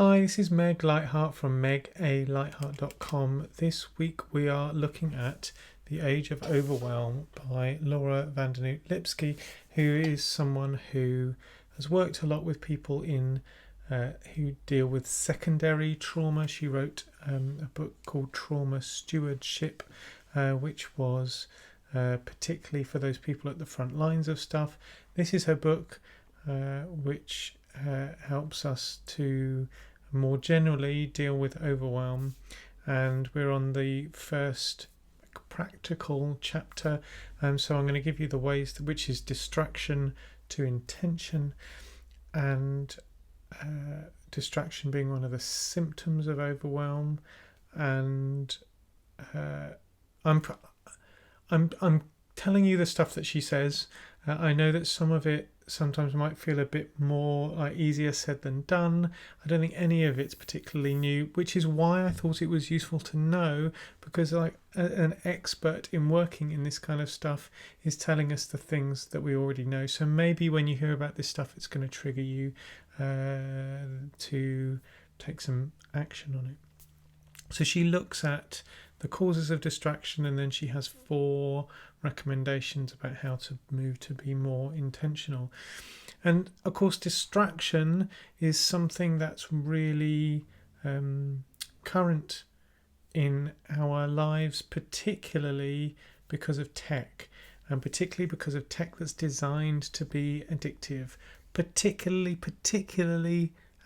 Hi, this is Meg Lightheart from megalightheart.com. This week we are looking at The Age of Overwhelm by Laura Van Dernoot Lipsky, who is someone who has worked a lot with people who deal with secondary trauma. She wrote a book called Trauma Stewardship, which was particularly for those people at the front lines of stuff. This is her book, which helps us to more generally deal with overwhelm, and we're on the first practical chapter, so I'm going to give you the ways which is distraction to intention, and distraction being one of the symptoms of overwhelm. And I'm telling you the stuff that she says. I know that some of it sometimes might feel a bit more like easier said than done. I don't think any of it's particularly new, which is why I thought it was useful to know, because like an expert in working in this kind of stuff is telling us the things that we already know. So maybe when you hear about this stuff, it's going to trigger you to take some action on it. So she looks at the causes of distraction, and then she has 4 recommendations about how to move to be more intentional. And of course, distraction is something that's really current in our lives, particularly because of tech, and particularly because of tech that's designed to be addictive, particularly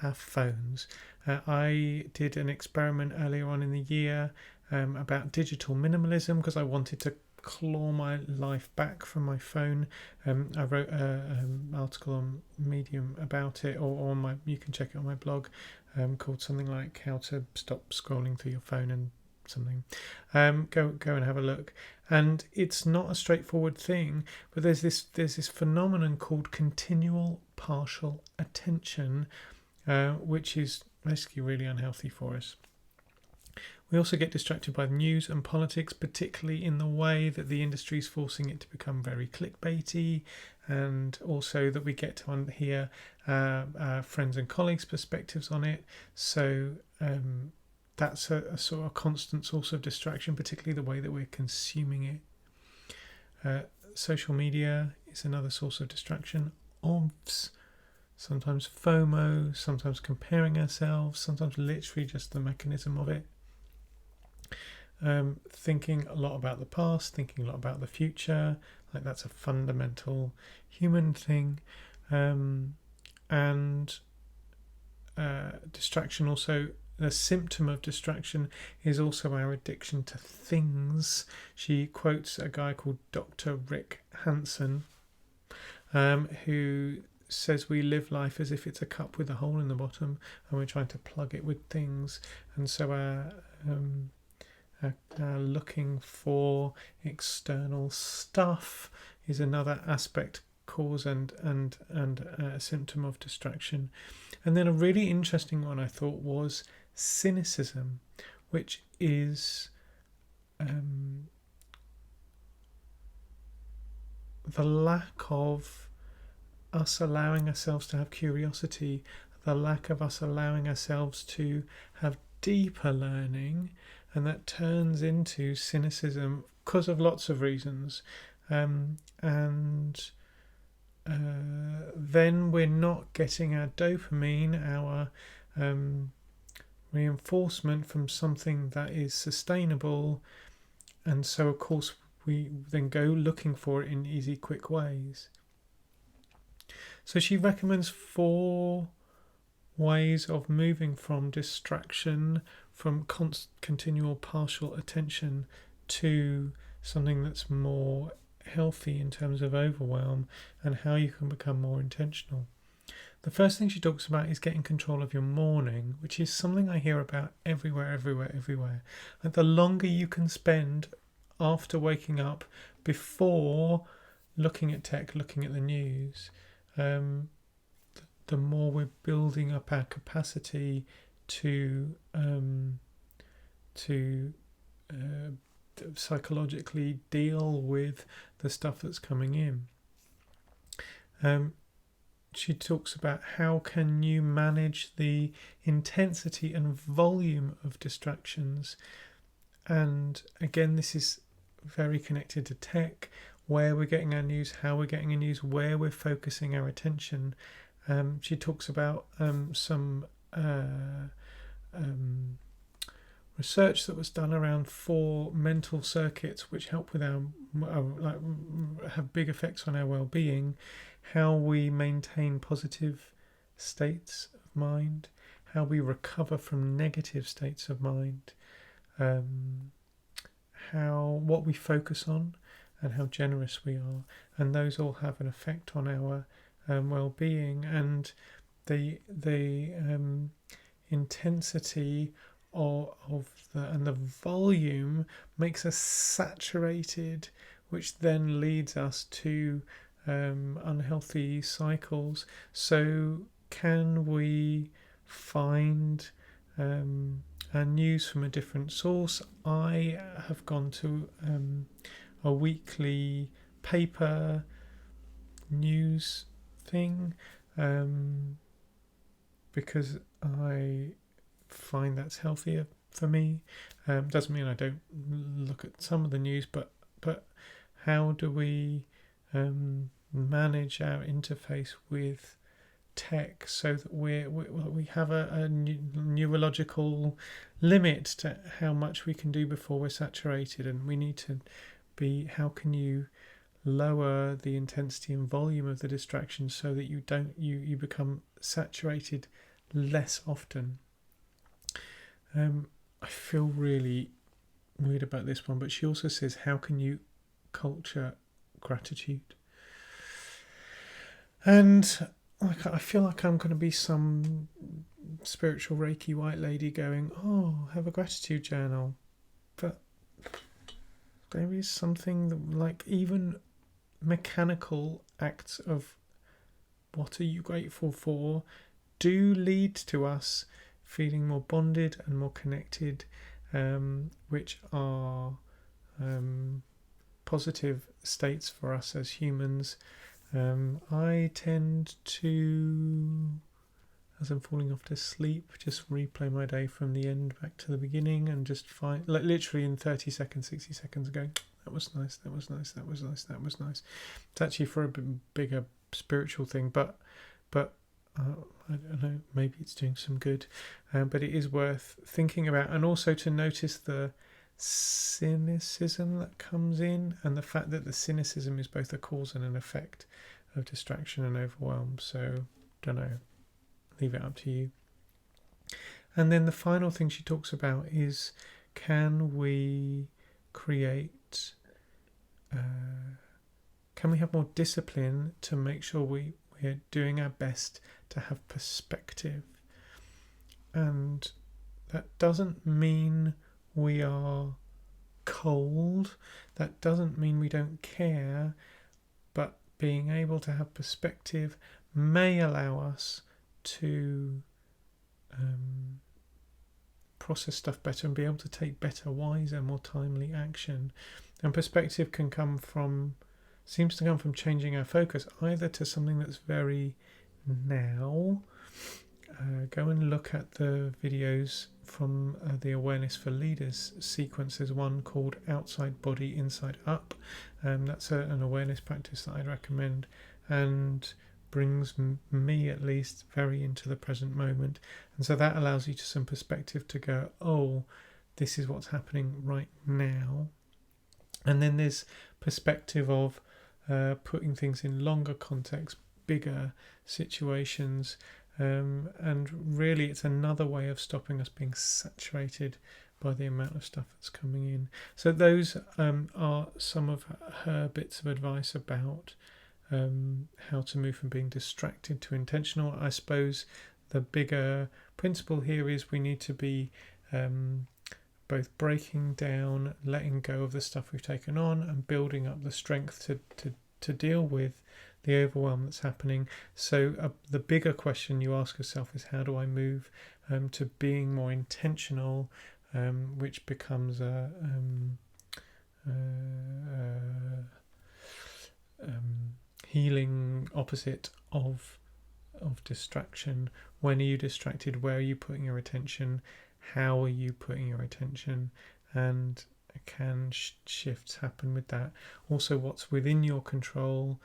our phones. I did an experiment earlier on in the year about digital minimalism because I wanted to claw my life back from my phone. I wrote an article on Medium about it, or on my, you can check it on my blog, called something like How to Stop Scrolling Through Your Phone and something. Go and have a look. And it's not a straightforward thing, but there's this phenomenon called continual partial attention, which is basically really unhealthy for us. We also get distracted by the news and politics, particularly in the way that the industry is forcing it to become very clickbaity, and also that we get to hear our friends and colleagues' perspectives on it. So that's a sort of constant source of distraction, particularly the way that we're consuming it. Social media is another source of distraction. Obvs, sometimes FOMO, sometimes comparing ourselves, sometimes literally just the mechanism of it. Thinking a lot about the past, thinking a lot about the future, like that's a fundamental human thing. And distraction also, the symptom of distraction is also our addiction to things. She quotes a guy called Dr. Rick Hanson, who says we live life as if it's a cup with a hole in the bottom, and we're trying to plug it with things. And so our looking for external stuff is another aspect, cause and a symptom of distraction. And then a really interesting one I thought was cynicism, which is the lack of us allowing ourselves to have curiosity, the lack of us allowing ourselves to have deeper learning, and that turns into cynicism because of lots of reasons. Then we're not getting our dopamine, our reinforcement from something that is sustainable, and so of course we then go looking for it in easy, quick ways. So she recommends 4 ways of moving from distraction, from continual partial attention, to something that's more healthy in terms of overwhelm, and how you can become more intentional. The first thing she talks about is getting control of your morning, which is something I hear about everywhere. And the longer you can spend after waking up, before looking at tech, looking at the news, the more we're building up our capacity to psychologically deal with the stuff that's coming in. she talks about how can you manage the intensity and volume of distractions. And again, this is very connected to tech, where we're getting our news, how we're getting our news, where we're focusing our attention. She talks about some research that was done around 4 mental circuits which help with our have big effects on our well-being, how we maintain positive states of mind, how we recover from negative states of mind, what we focus on, and how generous we are, and those all have an effect on our well-being. And the intensity of the volume makes us saturated, which then leads us to unhealthy cycles. So can we find our news from a different source? I have gone to a weekly paper news thing because I find that's healthier for me. Doesn't mean I don't look at some of the news, but how do we manage our interface with tech so that we have a neurological limit to how much we can do before we're saturated, and we need to be, how can you lower the intensity and volume of the distraction so that you become saturated less often. I feel really weird about this one, but she also says, how can you culture gratitude? And I feel like I'm going to be some spiritual Reiki white lady going, oh, have a gratitude journal. But there is something that, like, even mechanical acts of what are you grateful for do lead to us feeling more bonded and more connected, which are positive states for us as humans. I tend to, as I'm falling off to sleep, just replay my day from the end back to the beginning and just find, like, literally in 30 seconds, 60 seconds ago, that was nice, that was nice, that was nice, that was nice. It's actually for a bigger spiritual thing, but I don't know, maybe it's doing some good, but it is worth thinking about, and also to notice the cynicism that comes in, and the fact that the cynicism is both a cause and an effect of distraction and overwhelm. So, don't know, leave it up to you. And then the final thing she talks about is, can we create, can we have more discipline to make sure we're doing our best to have perspective? And that doesn't mean we are cold, that doesn't mean we don't care, but being able to have perspective may allow us to process stuff better and be able to take better, wiser, more timely action. And perspective seems to come from changing our focus either to something that's very now. Go and look at the videos from the Awareness for Leaders sequence. There's one called Outside Body, Inside Up. That's an awareness practice that I'd recommend, and brings me, at least, very into the present moment. And so that allows you to some perspective to go, oh, this is what's happening right now. And then there's perspective of putting things in longer context, bigger situations, and really it's another way of stopping us being saturated by the amount of stuff that's coming in. So those are some of her bits of advice about how to move from being distracted to intentional. I suppose the bigger principle here is we need to be both breaking down, letting go of the stuff we've taken on, and building up the strength to deal with the overwhelm that's happening. So the bigger question you ask yourself is, how do I move to being more intentional, which becomes a healing opposite of of distraction. When are you distracted? Where are you putting your attention? How are you putting your attention? And can shifts happen with that? Also, what's within your control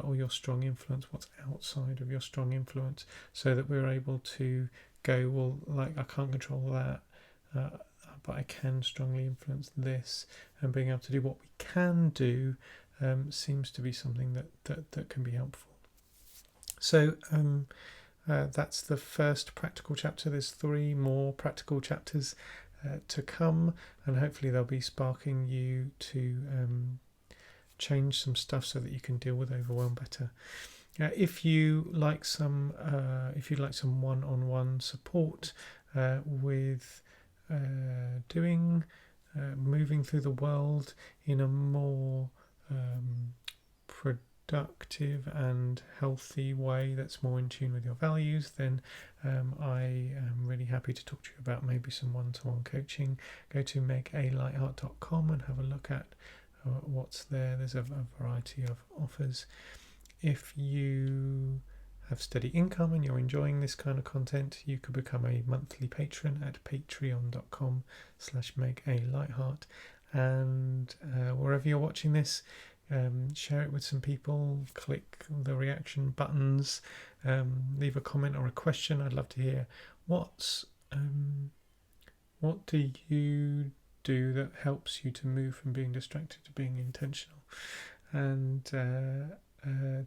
or your strong influence? What's outside of your strong influence? So that we're able to go, well, like I can't control that, but I can strongly influence this, and being able to do what we can do seems to be something that can be helpful. So that's the first practical chapter. There's 3 more practical chapters to come, and hopefully they'll be sparking you to change some stuff so that you can deal with overwhelm better. If you like some one-on-one support with moving through the world in a more productive and healthy way that's more in tune with your values, then I am really happy to talk to you about maybe some one-to-one coaching. Go to megalightheart.com and have a look at what's there. There's a variety of offers. If you have steady income and you're enjoying this kind of content, you could become a monthly patron at patreon.com/megalightheart. And wherever you're watching this, share it with some people, click the reaction buttons, leave a comment or a question. I'd love to hear what do you do that helps you to move from being distracted to being intentional. And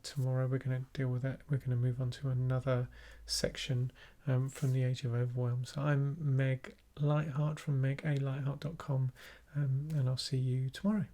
tomorrow we're going to deal with that. We're going to move on to another section from the Age of Overwhelm. So I'm Meg Lightheart from megalightheart.com, and I'll see you tomorrow.